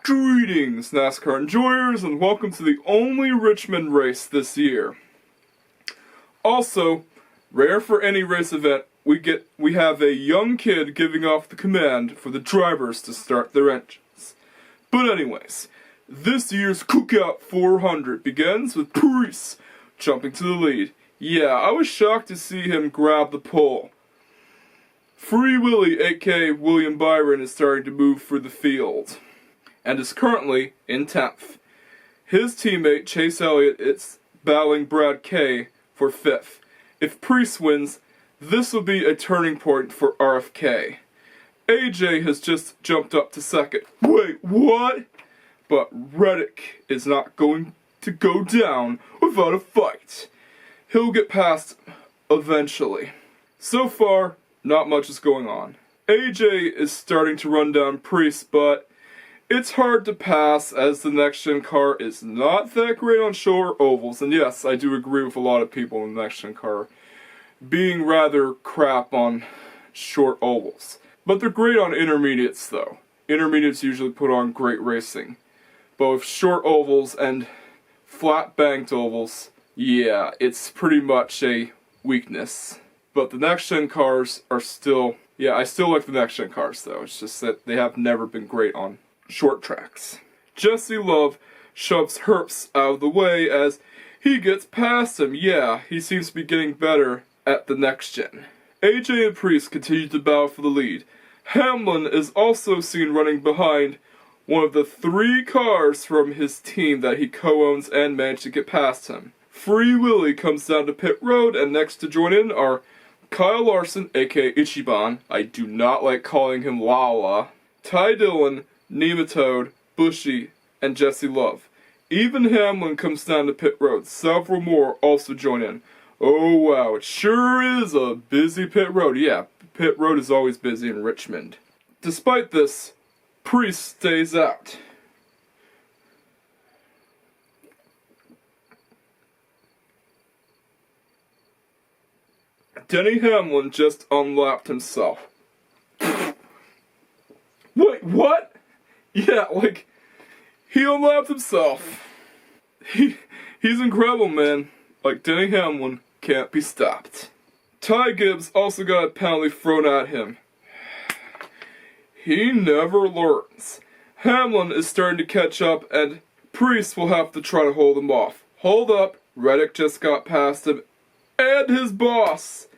Greetings, NASCAR enjoyers, and welcome to the only Richmond race this year. Also, rare for any race event, we have a young kid giving off the command for the drivers to start their engines. But anyways, this year's Cookout 400 begins with Priest jumping to the lead. Yeah, I was shocked to see him grab the pole. Free Willy, aka William Byron, is starting to move through the field and is currently in 10th. His teammate Chase Elliott is battling Brad Kay for 5th. If Priest wins, this will be a turning point for RFK. AJ has just jumped up to 2nd. Wait, what? But Reddick is not going to go down without a fight. He'll get past eventually. So far, not much is going on. AJ is starting to run down Priest, but it's hard to pass as the next-gen car is not that great on short ovals. And yes, I do agree with a lot of people in the next-gen car being rather crap on short ovals. But they're great on intermediates though. Intermediates usually put on great racing. But with short ovals and flat banked ovals, yeah, it's pretty much a weakness. But the next-gen cars are still, yeah, I still like the next-gen cars though. It's just that they have never been great on short tracks. Jesse Love shoves Herps out of the way as he gets past him. Yeah, he seems to be getting better at the next gen. AJ and Priest continue to battle for the lead. Hamlin is also seen running behind one of the 3 cars from his team that he co-owns and managed to get past him. Free Willy comes down to pit road, and next to join in are Kyle Larson, aka Ichiban. I do not like calling him Lala. Ty Dillon, Nematode, Bushy, and Jesse Love. Even Hamlin comes down to pit road. Several more also join in. Oh wow, it sure is a busy pit road. Yeah, pit road is always busy in Richmond. Despite this, Priest stays out. Denny Hamlin just unlapped himself. Wait, what? Yeah, like, he unlapped himself. He's incredible, man. Like, Denny Hamlin can't be stopped. Ty Gibbs also got a penalty thrown at him. He never learns. Hamlin is starting to catch up, and Priest will have to try to hold him off. Hold up, Reddick just got past him, and his boss.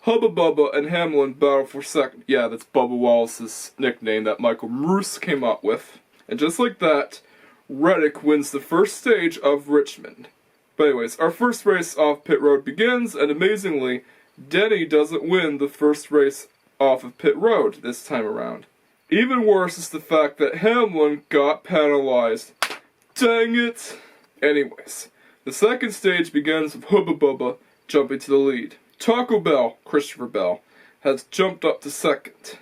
Hubba Bubba and Hamlin battle for 2nd. Yeah, that's Bubba Wallace's nickname that Michael Roos came up with. And just like that, Reddick wins the first stage of Richmond. But anyways, our first race off pit road begins, and amazingly, Denny doesn't win the first race off of pit road this time around. Even worse is the fact that Hamlin got penalized. Dang it! Anyways, the second stage begins with Hubba Bubba jumping to the lead. Taco Bell, Christopher Bell, has jumped up to 2nd.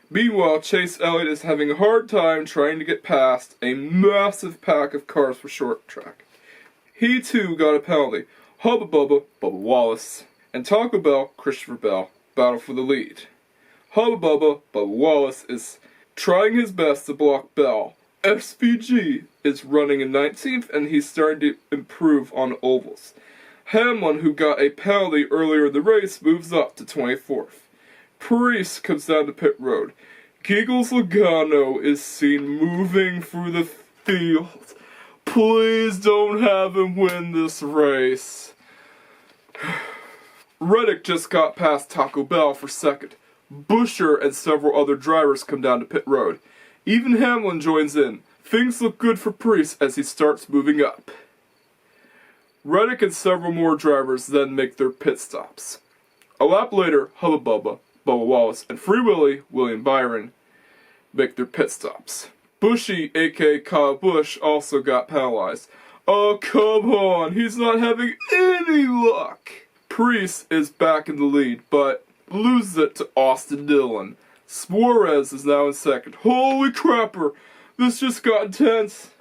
Meanwhile, Chase Elliott is having a hard time trying to get past a massive pack of cars for short track. He too got a penalty. Hubba Bubba, Bubba Wallace, and Taco Bell, Christopher Bell, battle for the lead. Hubba Bubba, Bubba Wallace is trying his best to block Bell. SVG is running in 19th, and he's starting to improve on ovals. Hamlin, who got a penalty earlier in the race, moves up to 24th. Priest comes down to pit road. Giggles Logano is seen moving through the field. Please don't have him win this race. Reddick just got past Taco Bell for 2nd. Busher and several other drivers come down to pit road. Even Hamlin joins in. Things look good for Priest as he starts moving up. Reddick and several more drivers then make their pit stops. A lap later, Hubba Bubba, Bubba Wallace, and Free Willy, William Byron, make their pit stops. Bushy, aka Kyle Busch, also got penalized. Oh, come on, he's not having any luck. Priest is back in the lead, but loses it to Austin Dillon. Suarez is now in second. Holy crapper! This just got intense.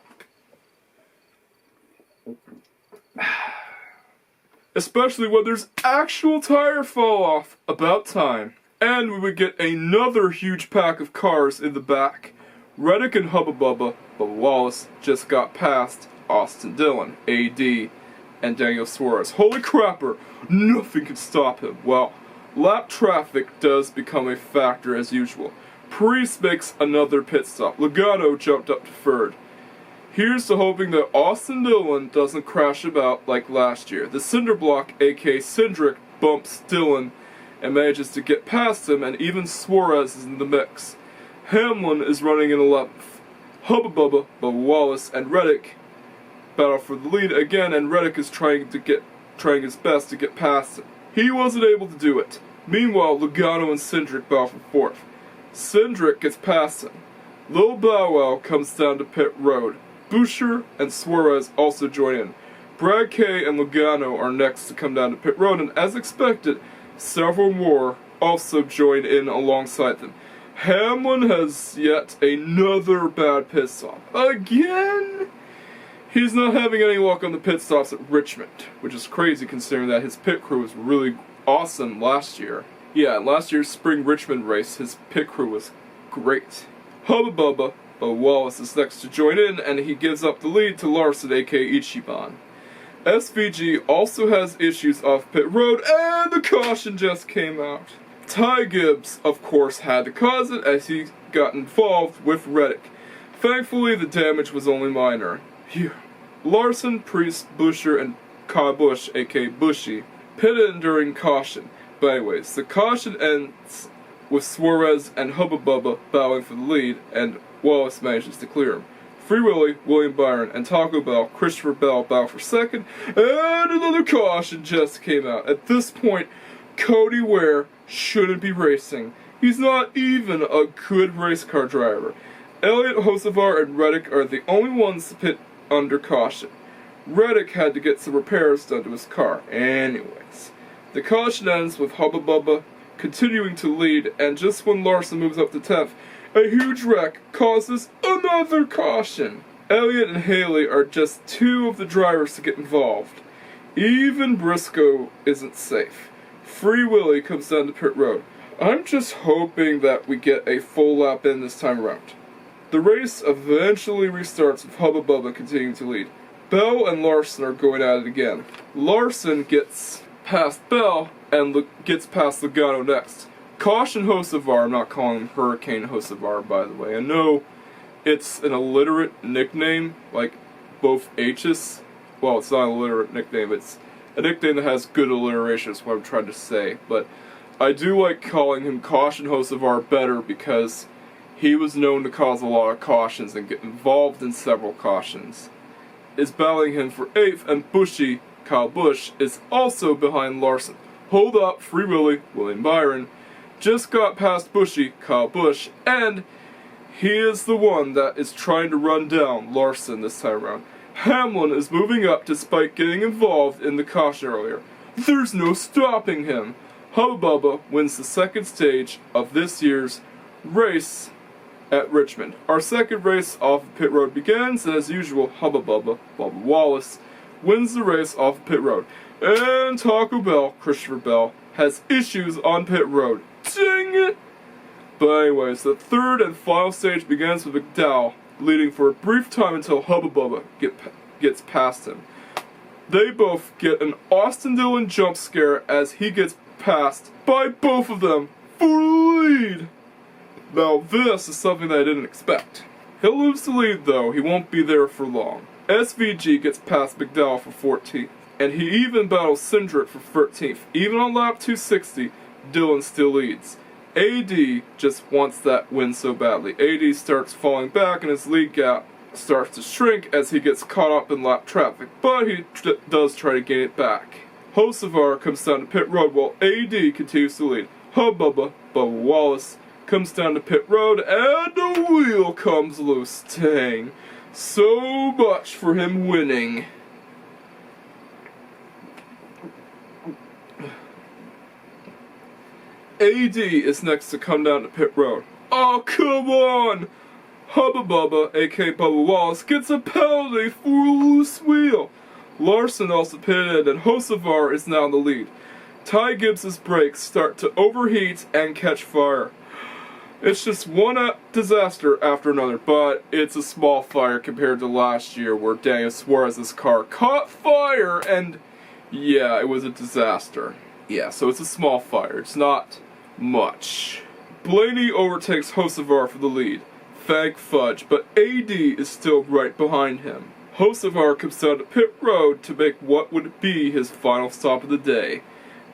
Especially when there's actual tire fall off. About time. And we would get another huge pack of cars in the back. Reddick and Hubba Bubba, but Wallace just got past Austin Dillon, AD, and Daniel Suarez. Holy crapper! Nothing can stop him. Well, lap traffic does become a factor as usual. Priest makes another pit stop. Logano jumped up to third. Here's to hoping that Austin Dillon doesn't crash about like last year. The Cinderblock, aka Cindric, bumps Dillon and manages to get past him, and even Suarez is in the mix. Hamlin is running in 11th. Hubba Bubba, Bubba Wallace, and Reddick battle for the lead again, and Reddick is trying his best to get past him. He wasn't able to do it. Meanwhile, Logano and Cindric battle for 4th. Cindric gets past him. Lil Bow Wow comes down to pit road. Boucher and Suarez also join in. Brad K and Logano are next to come down to pit road, and as expected, several more also join in alongside them. Hamlin has yet another bad pit stop. Again? He's not having any luck on the pit stops at Richmond, which is crazy considering that his pit crew was really awesome last year. Yeah, last year's spring Richmond race, his pit crew was great. Hubba Bubba, but Wallace is next to join in, and he gives up the lead to Larson, aka Ichiban. SVG also has issues off pit road, and the caution just came out. Ty Gibbs, of course, had to cause it as he got involved with Reddick. Thankfully, the damage was only minor. Phew. Larson, Priest, Boucher, and Kyle Busch, aka Bushy, pitted in during caution. But anyways, the caution ends with Suarez and Hubba Bubba battling for the lead, and Wallace manages to clear him. Free Willy, William Byron, and Taco Bell, Christopher Bell battle for second, and another caution just came out. At this point, Cody Ware shouldn't be racing. He's not even a good race car driver. Elliott, Hocevar, and Reddick are the only ones to pit under caution. Reddick had to get some repairs done to his car. Anyways, the caution ends with Hubba Bubba continuing to lead, and just when Larson moves up to 10th, a huge wreck causes another caution. Elliott and Haley are just two of the drivers to get involved. Even Briscoe isn't safe. Free Willy comes down to pit road. I'm just hoping that we get a full lap in this time around. The race eventually restarts with Hubba Bubba continuing to lead. Bell and Larson are going at it again. Larson gets past Bell and gets past Logano next. Caution Hocevar, I'm not calling him Hurricane Hocevar, by the way. I know it's an illiterate nickname, like both H's. Well, it's not an illiterate nickname, it's a nickname that has good alliteration, is what I'm trying to say. But I do like calling him Caution Hocevar better because he was known to cause a lot of cautions and get involved in several cautions. Is battling him for 8th, and Bushy, Kyle Busch, is also behind Larson. Hold up, Free Willy, William Byron, just got past Bushy, Kyle Busch, and he is the one that is trying to run down Larson this time around. Hamlin is moving up despite getting involved in the caution earlier. There's no stopping him. Hubba Bubba wins the second stage of this year's race at Richmond. Our second race off of pit road begins, and as usual, Hubba Bubba, Bubba Wallace, wins the race off of pit road. And Taco Bell, Christopher Bell, has issues on pit road. Dang it! But anyways, the third and final stage begins with McDowell leading for a brief time until Hubba Bubba gets past him. They both get an Austin Dillon jump scare as he gets passed by both of them for the lead. Now this is something that I didn't expect. He'll lose the lead though, he won't be there for long. SVG gets past McDowell for 14th, and he even battles Cindric for 13th. Even on lap 260, Dillon still leads. AD just wants that win so badly. AD starts falling back and his lead gap starts to shrink as he gets caught up in lap traffic, but he does try to gain it back. Hocevar comes down to pit road while AD continues to lead. Hubba Bubba, Bubba Wallace, comes down to pit road, and the wheel comes loose. Dang. So much for him winning. AD is next to come down to pit road. Oh, come on! Hubba Bubba, aka Bubba Wallace, gets a penalty for a loose wheel. Larson also pitted and Hocevar is now in the lead. Ty Gibbs's brakes start to overheat and catch fire. It's just one disaster after another, but it's a small fire compared to last year where Daniel Suarez's car caught fire and yeah, it was a disaster. Yeah, so it's a small fire. It's not much. Blaney overtakes Hocevar for the lead. Thank fudge, but AD is still right behind him. Hocevar comes down to pit road to make what would be his final stop of the day.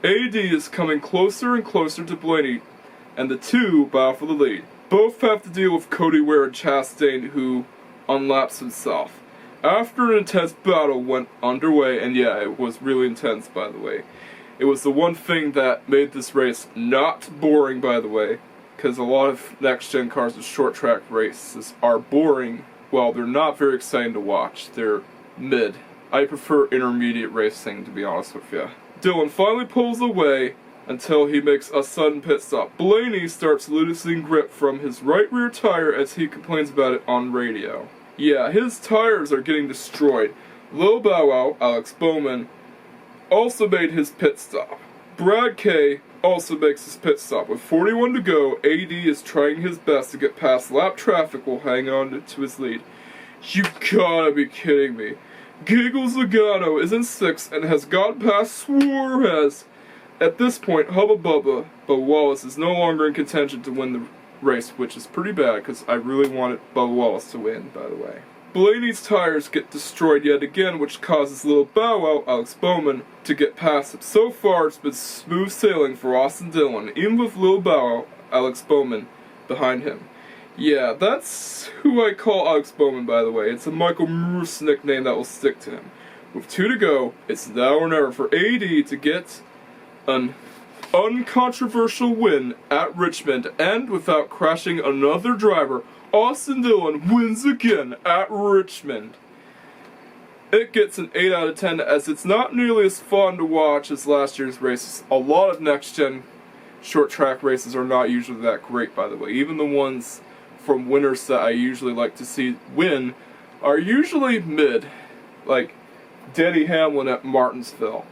AD is coming closer and closer to Blaney, and the two battle for the lead. Both have to deal with Cody Ware and Chastain, who unlaps himself. After an intense battle went underway, and yeah, it was really intense, by the way. It was the one thing that made this race not boring, by the way, because a lot of next-gen cars with short-track races are boring. Well, they're not very exciting to watch. They're mid. I prefer intermediate racing, to be honest with you. Dillon finally pulls away until he makes a sudden pit stop. Blaney starts losing grip from his right rear tire as he complains about it on radio. Yeah, his tires are getting destroyed. Lil Bow Wow, Alex Bowman, also made his pit stop. Brad K also makes his pit stop. With 41 to go, AD is trying his best to get past lap traffic while hanging on to his lead. You gotta be kidding me. Giggles Logano is in 6th and has gotten past Suarez. At this point, Hubba Bubba, but Wallace is no longer in contention to win the race, which is pretty bad because I really wanted Bubba Wallace to win, by the way. Blaney's tires get destroyed yet again, which causes Lil Bow Wow, Alex Bowman, to get past him. So far, it's been smooth sailing for Austin Dillon, even with Lil Bow Wow, Alex Bowman, behind him. Yeah, that's who I call Alex Bowman, by the way. It's a Michael Moose nickname that will stick to him. With 2 to go, it's now or never for AD to get an uncontroversial win at Richmond, and without crashing another driver, Austin Dillon wins again at Richmond. It gets an 8 out of 10 as it's not nearly as fun to watch as last year's races. A lot of next-gen short track races are not usually that great, by the way. Even the ones from winners that I usually like to see win are usually mid, like Denny Hamlin at Martinsville.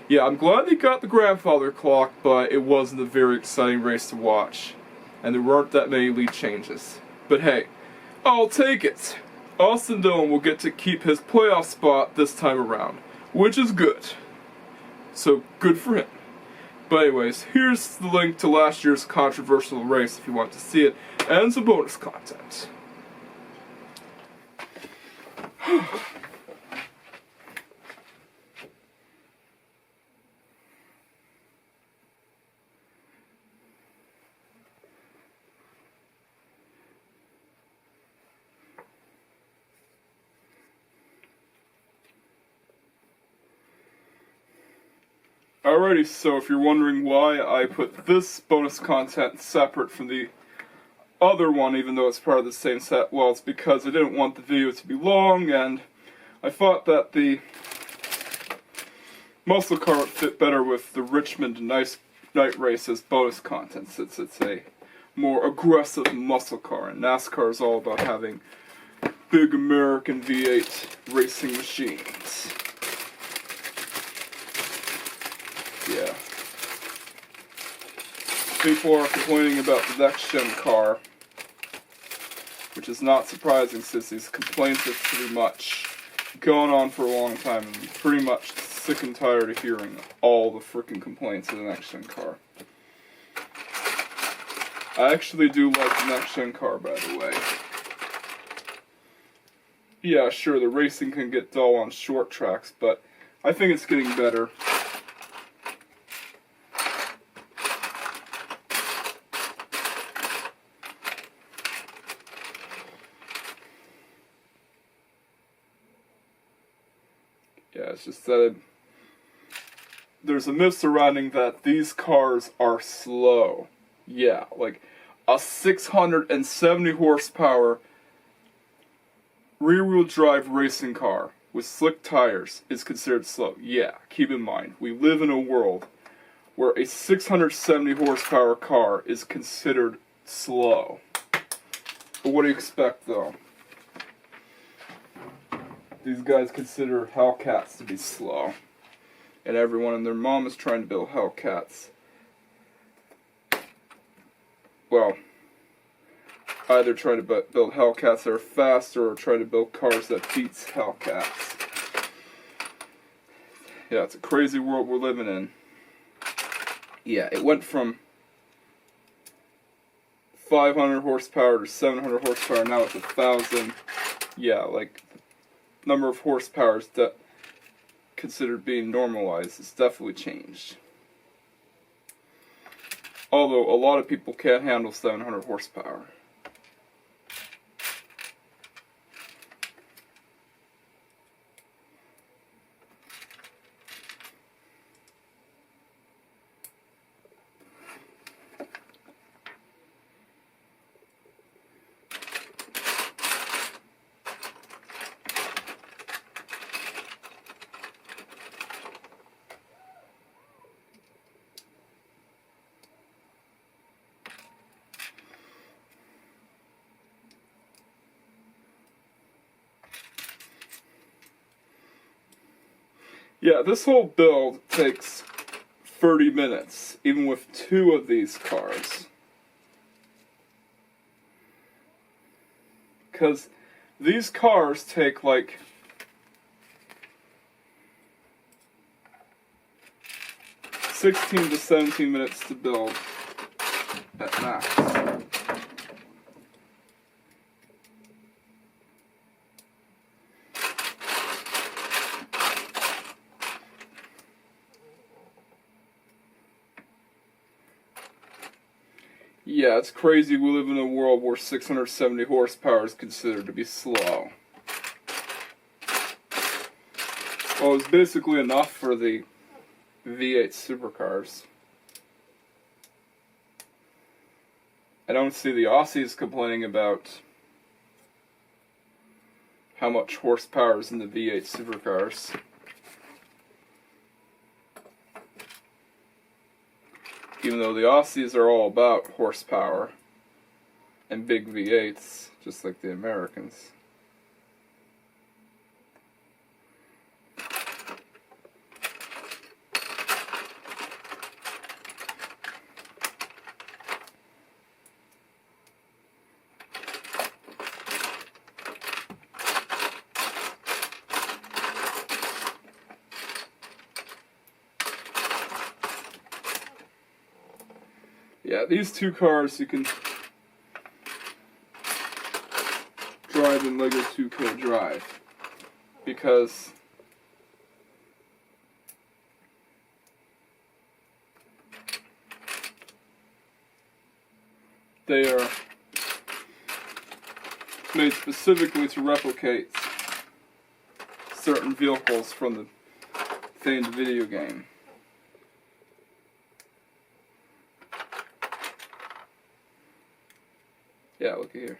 Yeah, I'm glad they got the grandfather clock, but it wasn't a very exciting race to watch. And there weren't that many lead changes. But hey, I'll take it. Austin Dillon will get to keep his playoff spot this time around, which is good. So, good for him. But anyways, here's the link to last year's controversial race if you want to see it, and some bonus content. Alrighty, so if you're wondering why I put this bonus content separate from the other one, even though it's part of the same set, well, it's because I didn't want the video to be long, and I thought that the muscle car would fit better with the Richmond night race as bonus content, since it's a more aggressive muscle car, and NASCAR is all about having big American V8 racing machines. Yeah. People are complaining about the next-gen car, which is not surprising since these complaints have pretty much gone on for a long time, and I'm pretty much sick and tired of hearing all the frickin' complaints of the next-gen car. I actually do like the next-gen car, by the way. Yeah, sure, the racing can get dull on short tracks, but I think it's getting better. Yeah, it's just that there's a myth surrounding that these cars are slow. Yeah, like a 670 horsepower rear-wheel drive racing car with slick tires is considered slow. Yeah, keep in mind, we live in a world where a 670 horsepower car is considered slow. But what do you expect, though? These guys consider Hellcats to be slow. And everyone and their mom is trying to build Hellcats. Well, either trying to build Hellcats that are faster or try to build cars that beats Hellcats. Yeah, it's a crazy world we're living in. Yeah, it went from 500 horsepower to 700 horsepower, now it's 1,000. Yeah, like, number of horsepower is considered being normalized. It's definitely changed. Although, a lot of people can't handle 700 horsepower. Yeah, this whole build takes 30 minutes, even with 2 of these cars. Because these cars take like 16 to 17 minutes to build at max. Yeah, it's crazy we live in a world where 670 horsepower is considered to be slow. Well, it's basically enough for the V8 supercars. I don't see the Aussies complaining about how much horsepower is in the V8 supercars. Even though the Aussies are all about horsepower and big V8s, just like the Americans. Yeah, these 2 cars you can drive in LEGO 2K Drive because they are made specifically to replicate certain vehicles from the famed video game. Yeah, look at here.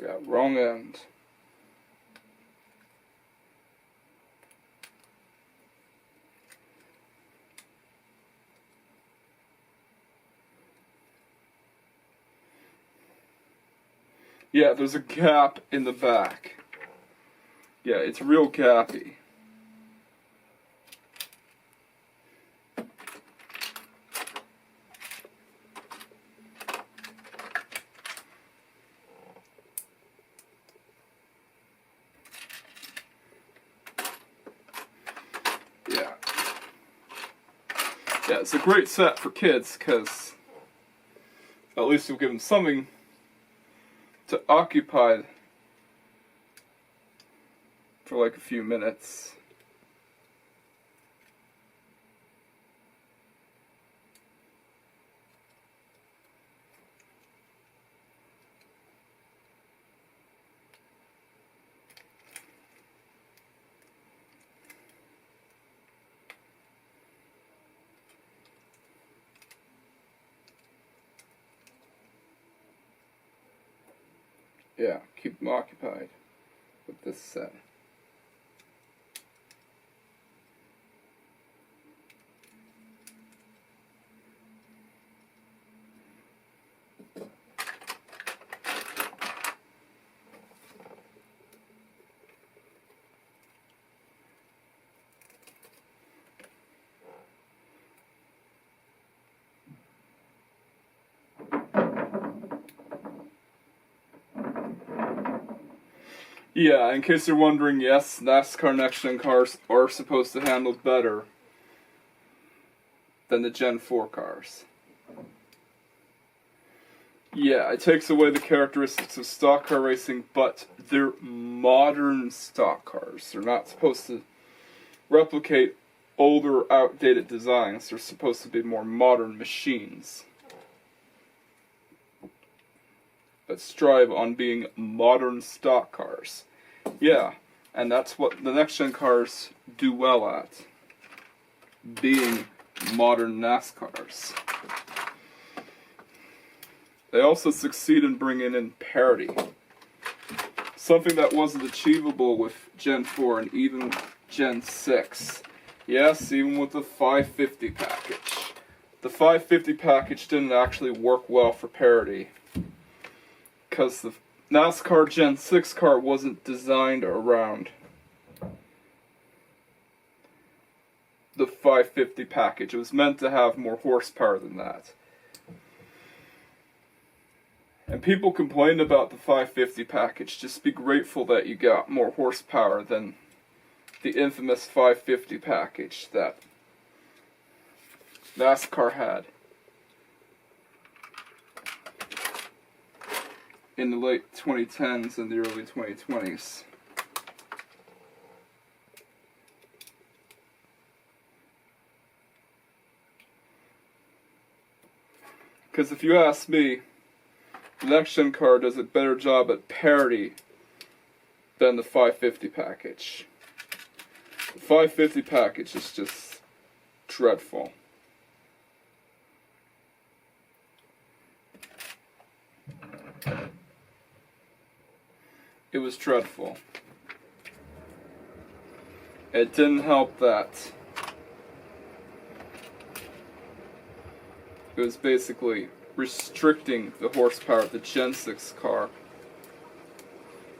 Yeah, wrong end. Yeah, there's a gap in the back. Yeah, it's real gappy. it's a great set for kids because at least you'll give them something to occupy for like a few minutes. Yeah, keep them occupied with this set. Yeah, in case you're wondering, yes, NASCAR next-gen cars are supposed to handle better than the Gen 4 cars. Yeah, it takes away the characteristics of stock car racing, but they're modern stock cars. They're not supposed to replicate older, outdated designs. They're supposed to be more modern machines that strive on being modern stock cars. Yeah, and that's what the next-gen cars do well at, being modern NASCARs. They also succeed in bringing in parity, something that wasn't achievable with Gen 4 and even Gen 6. Yes, even with the 550 package. The 550 package didn't actually work well for parity, because the NASCAR Gen 6 car wasn't designed around the 550 package. It was meant to have more horsepower than that. And people complained about the 550 package. Just be grateful that you got more horsepower than the infamous 550 package that NASCAR had in the late 2010s and the early 2020s. Because if you ask me, the next-gen car does a better job at parity than the 550 package. The 550 package is just dreadful. It was dreadful. It didn't help that it was basically restricting the horsepower of the Gen 6 car,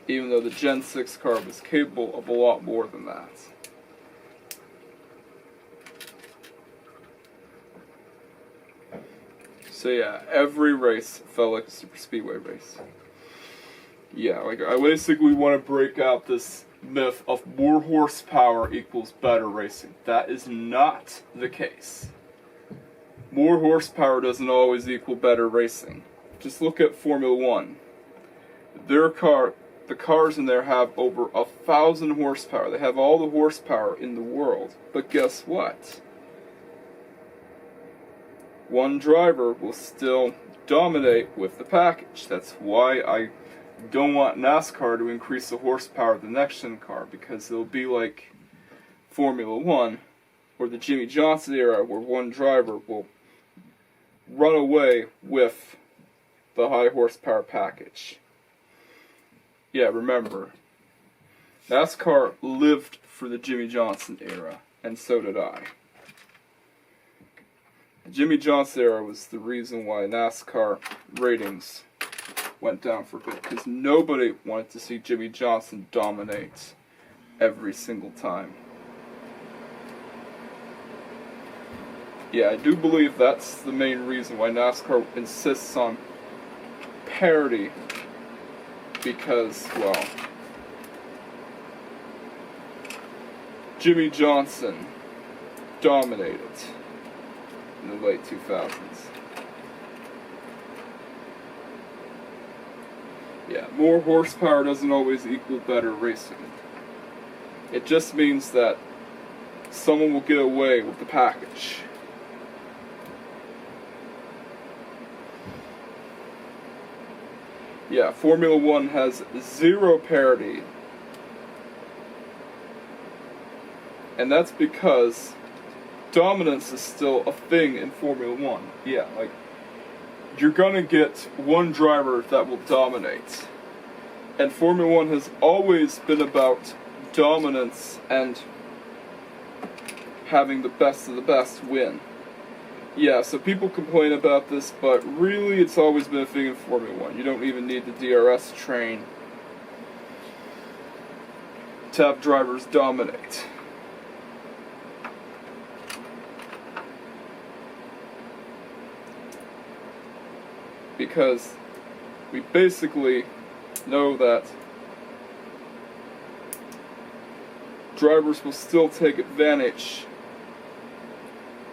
even though the Gen 6 car was capable of a lot more than that. So yeah, every race felt like a super speedway race. Yeah, like I basically want to break out this myth of more horsepower equals better racing. That is not the case. More horsepower doesn't always equal better racing. Just look at Formula 1. The cars in there have over 1,000 horsepower. They have all the horsepower in the world. But guess what? One driver will still dominate with the package. That's why I don't want NASCAR to increase the horsepower of the next-gen car, because it'll be like Formula 1 or the Jimmy Johnson era, where one driver will run away with the high horsepower package. Yeah, remember, NASCAR lived for the Jimmy Johnson era, and so did I. The Jimmy Johnson era was the reason why NASCAR ratings went down for a bit, because nobody wanted to see Jimmy Johnson dominate every single time. Yeah, I do believe that's the main reason why NASCAR insists on parity, because, well, Jimmy Johnson dominated. in the late 2000s. Yeah, more horsepower doesn't always equal better racing. It just means that someone will get away with the package. Yeah, Formula One has zero parity. And that's because dominance is still a thing in Formula One. Yeah, like, you're gonna get one driver that will dominate. And Formula One has always been about dominance and having the best of the best win. Yeah, so people complain about this, but really it's always been a thing in Formula One. You don't even need the DRS train to have drivers dominate. Because we basically know that drivers will still take advantage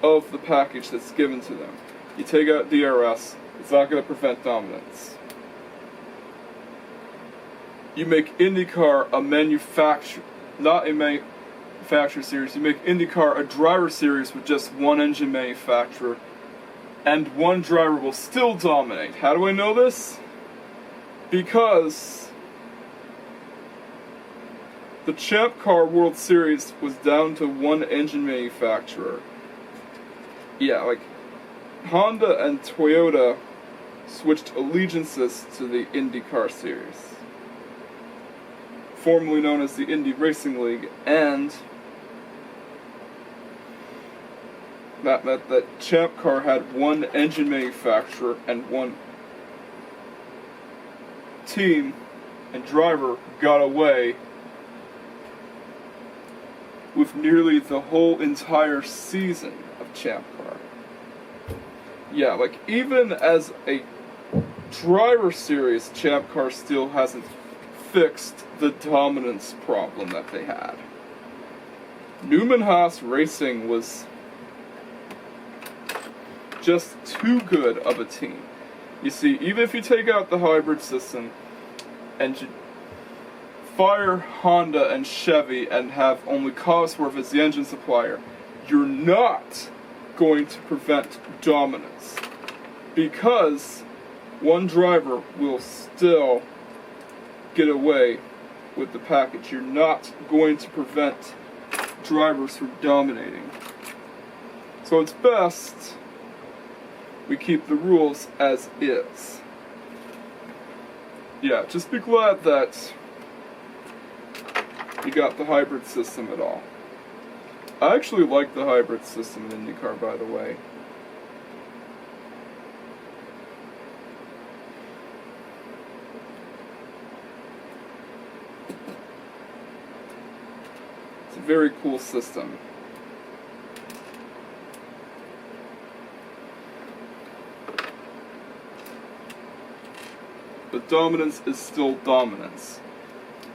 of the package that's given to them. You take out DRS, it's not going to prevent dominance. You make IndyCar a manufacturer, not a manufacturer series, you make IndyCar a driver series with just one engine manufacturer, and one driver will still dominate. How do I know this? Because the Champ Car World Series was down to one engine manufacturer. Yeah, like, Honda and Toyota switched allegiances to the IndyCar Series, formerly known as the Indy Racing League, and that meant that Champ Car had one engine manufacturer and one team, and driver got away with nearly the whole entire season of Champ Car. Yeah, like, even as a driver series, Champ Car still hasn't fixed the dominance problem that they had. Newman Haas Racing was just too good of a team. You see, even if you take out the hybrid system and you fire Honda and Chevy and have only Cosworth as the engine supplier, you're not going to prevent dominance, because one driver will still get away with the package. You're not going to prevent drivers from dominating. So it's best we keep the rules as is. Yeah, just be glad that you got the hybrid system at all. I actually like the hybrid system in IndyCar, by the way. It's a very cool system. But dominance is still dominance,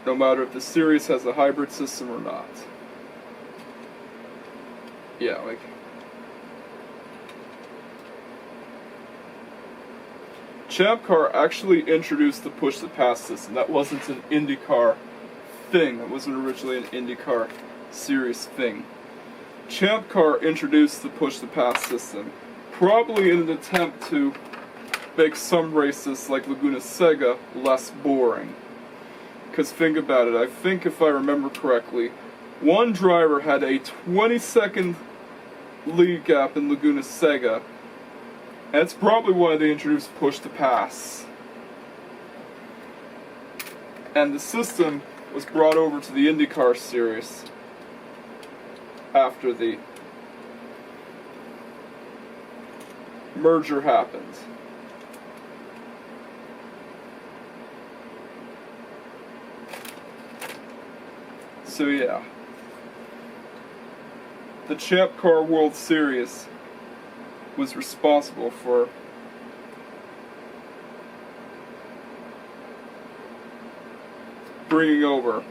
no matter if the series has a hybrid system or not. Yeah, like, Champ Car actually introduced the push-to-pass system. That wasn't an IndyCar thing. That wasn't originally an IndyCar series thing. Champ Car introduced the push-to-pass system, probably in an attempt to make some races like Laguna Seca less boring. Because think about it, I think if I remember correctly, one driver had a 20-second lead gap in Laguna Seca. That's probably why they introduced push to pass. And the system was brought over to the IndyCar Series after the merger happened. So yeah, the Champ Car World Series was responsible for bringing over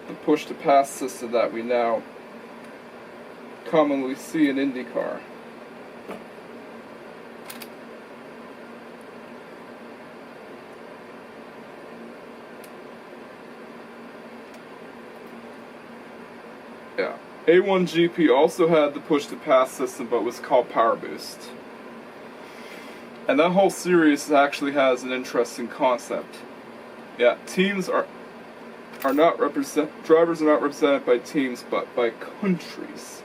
the push-to-pass system that we now commonly see in IndyCar. Yeah. A1GP also had the push-to-pass system, but was called Power Boost. And that whole series actually has an interesting concept. Yeah, teams are not drivers are not represented by teams, but by countries.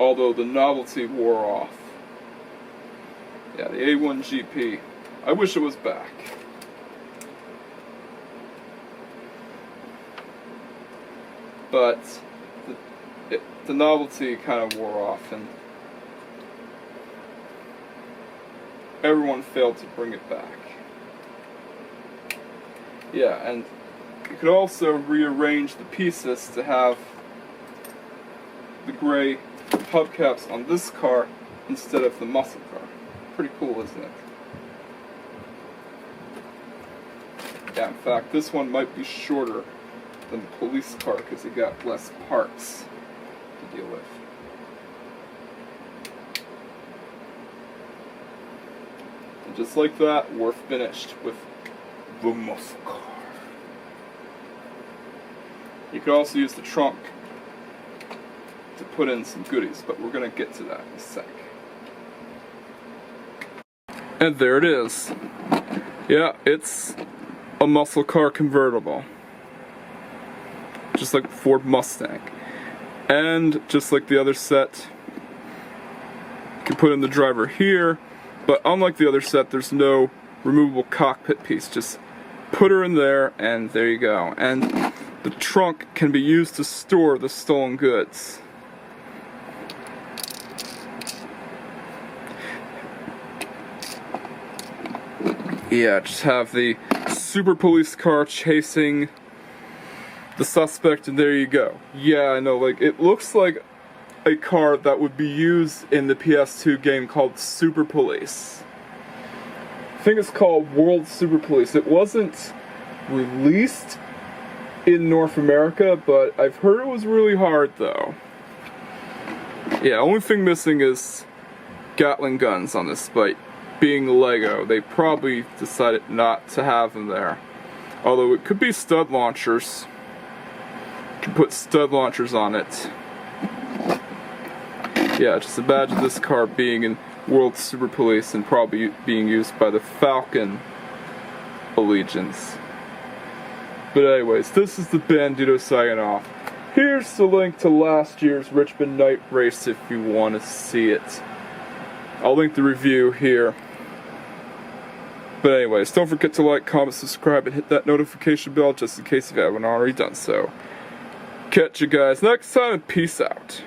Although the novelty wore off. Yeah, the A1GP. I wish it was back. But the novelty kind of wore off, and everyone failed to bring it back. Yeah, and you could also rearrange the pieces to have the gray hubcaps on this car instead of the muscle car. Pretty cool, isn't it? Yeah, in fact, this one might be shorter than the police car because it got less parts to deal with. And just like that, we're finished with the muscle car. You could also use the trunk to put in some goodies, but we're going to get to that in a sec. And there it is. Yeah, it's a muscle car convertible. Just like the Ford Mustang. And just like the other set, you can put in the driver here, but unlike the other set, there's no removable cockpit piece. Just put her in there, and there you go. And the trunk can be used to store the stolen goods. Yeah, just have the super police car chasing the suspect, and there you go. Yeah, I know, like, it looks like a car that would be used in the PS2 game called Super Police. I think it's called World Super Police. It wasn't released in North America, but I've heard it was really hard, though. Yeah, only thing missing is Gatling guns on this, but being Lego, they probably decided not to have them there. Although it could be stud launchers. You can put stud launchers on it. Yeah, just imagine this car being in World Super Police and probably being used by the Falcon Allegiance. But anyways, this is the Bandito signing off. Here's the link to last year's Richmond night race if you want to see it. I'll link the review here. But anyways, don't forget to like, comment, subscribe, and hit that notification bell just in case you haven't already done so. Catch you guys next time, and peace out.